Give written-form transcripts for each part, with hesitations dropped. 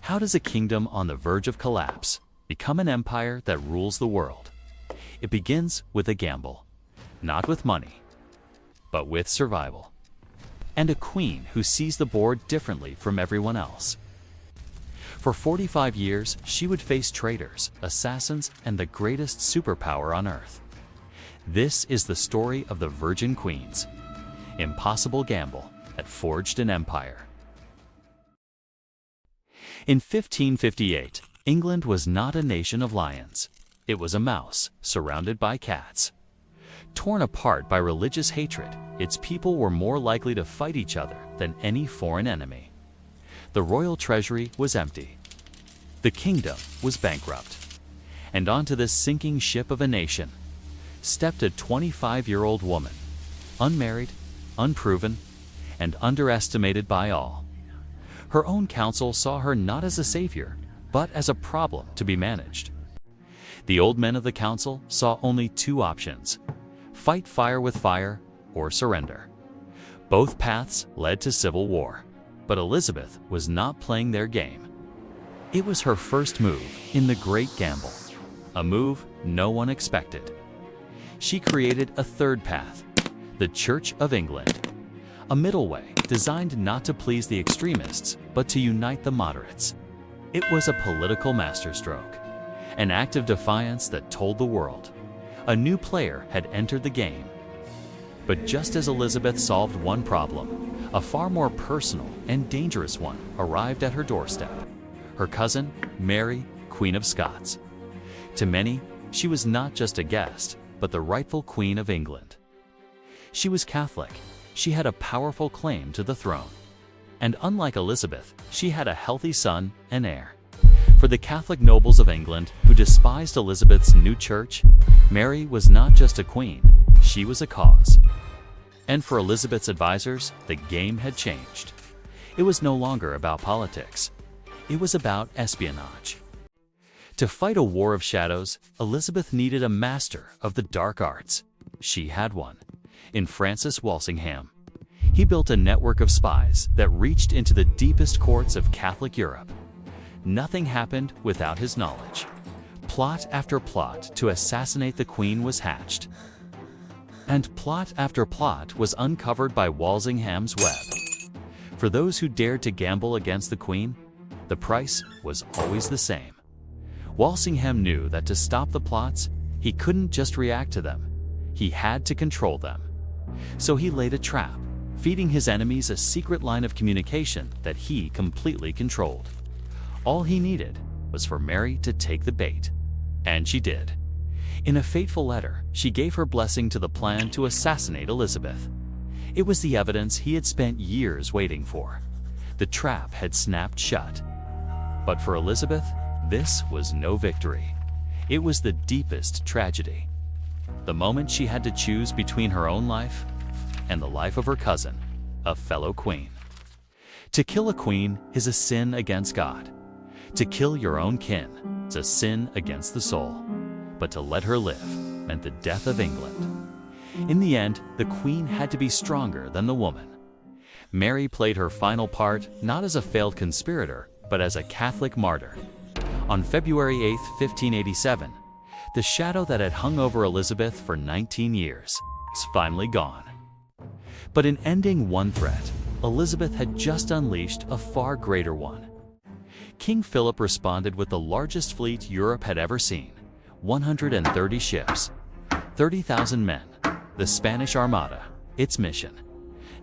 How does a kingdom on the verge of collapse become an empire that rules the world? It begins with a gamble, not with money, but with survival. And a queen who sees the board differently from everyone else. For 45 years, she would face traitors, assassins, and the greatest superpower on earth. This is the story of the Virgin Queens. Impossible gamble that forged an empire. In 1558, England was not a nation of lions. It was a mouse surrounded by cats. Torn apart by religious hatred, its people were more likely to fight each other than any foreign enemy. The royal treasury was empty. The kingdom was bankrupt. And onto this sinking ship of a nation stepped a 25-year-old woman, unmarried, unproven, and underestimated by all. Her own council saw her not as a savior, but as a problem to be managed. The old men of the council saw only two options: fight fire with fire or surrender. Both paths led to civil war, but Elizabeth was not playing their game. It was her first move in the Great Gamble, a move no one expected. She created a third path, the Church of England, a middle way designed not to please the extremists, but to unite the moderates. It was a political masterstroke, an act of defiance that told the world a new player had entered the game. But just as Elizabeth solved one problem, a far more personal and dangerous one arrived at her doorstep. Her cousin, Mary, Queen of Scots. To many, she was not just a guest, but the rightful Queen of England. She was Catholic. She had a powerful claim to the throne. And unlike Elizabeth, she had a healthy son and heir. For the Catholic nobles of England who despised Elizabeth's new church, Mary was not just a queen, she was a cause. And for Elizabeth's advisors, the game had changed. It was no longer about politics. It was about espionage. To fight a war of shadows, Elizabeth needed a master of the dark arts. She had one. In Francis Walsingham, he built a network of spies that reached into the deepest courts of Catholic Europe. Nothing happened without his knowledge. Plot after plot to assassinate the Queen was hatched. And plot after plot was uncovered by Walsingham's web. For those who dared to gamble against the Queen, the price was always the same. Walsingham knew that to stop the plots, he couldn't just react to them. He had to control them. So he laid a trap, feeding his enemies a secret line of communication that he completely controlled. All he needed was for Mary to take the bait. And she did. In a fateful letter, she gave her blessing to the plan to assassinate Elizabeth. It was the evidence he had spent years waiting for. The trap had snapped shut. But for Elizabeth, this was no victory. It was the deepest tragedy. The moment she had to choose between her own life and the life of her cousin, a fellow queen. To kill a queen is a sin against God. To kill your own kin is a sin against the soul. But to let her live meant the death of England. In the end, the queen had to be stronger than the woman. Mary played her final part not as a failed conspirator, but as a Catholic martyr. On February 8, 1587, the shadow that had hung over Elizabeth for 19 years is finally gone. But in ending one threat, Elizabeth had just unleashed a far greater one. King Philip responded with the largest fleet Europe had ever seen, 130 ships, 30,000 men, the Spanish Armada. Its mission,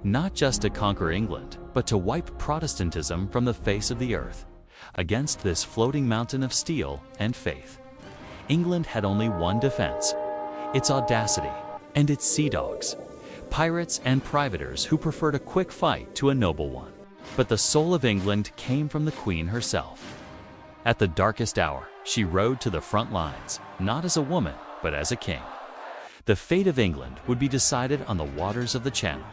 not just to conquer England, but to wipe Protestantism from the face of the earth, against this floating mountain of steel and faith. England had only one defense: its audacity and its sea dogs, pirates and privateers who preferred a quick fight to a noble one. But the soul of England came from the Queen herself. At the darkest hour, she rode to the front lines, not as a woman, but as a king. The fate of England would be decided on the waters of the Channel.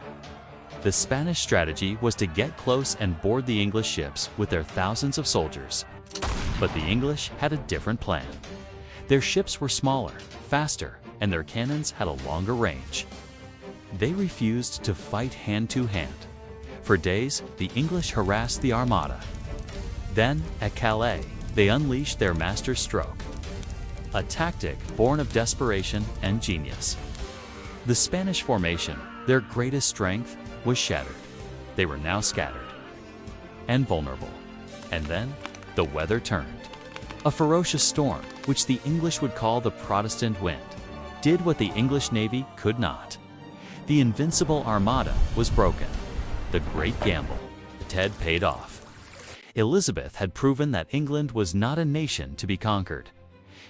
The Spanish strategy was to get close and board the English ships with their thousands of soldiers. But the English had a different plan. Their ships were smaller, faster, and their cannons had a longer range. They refused to fight hand to hand. For days, the English harassed the Armada. Then, at Calais, they unleashed their master stroke, a tactic born of desperation and genius. The Spanish formation, their greatest strength, was shattered. They were now scattered and vulnerable. And then, the weather turned. A ferocious storm, which the English would call the Protestant wind, did what the English Navy could not. The invincible Armada was broken. The great gamble, had paid off. Elizabeth had proven that England was not a nation to be conquered.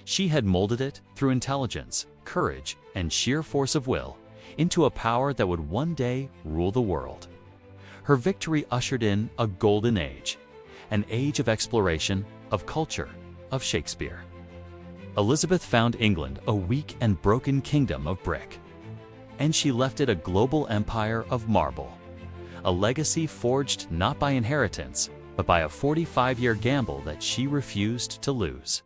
She had molded it through intelligence, courage, and sheer force of will into a power that would one day rule the world. Her victory ushered in a golden age, an age of exploration, of culture, of Shakespeare. Elizabeth found England a weak and broken kingdom of brick, and she left it a global empire of marble, a legacy forged not by inheritance, but by a 45-year gamble that she refused to lose.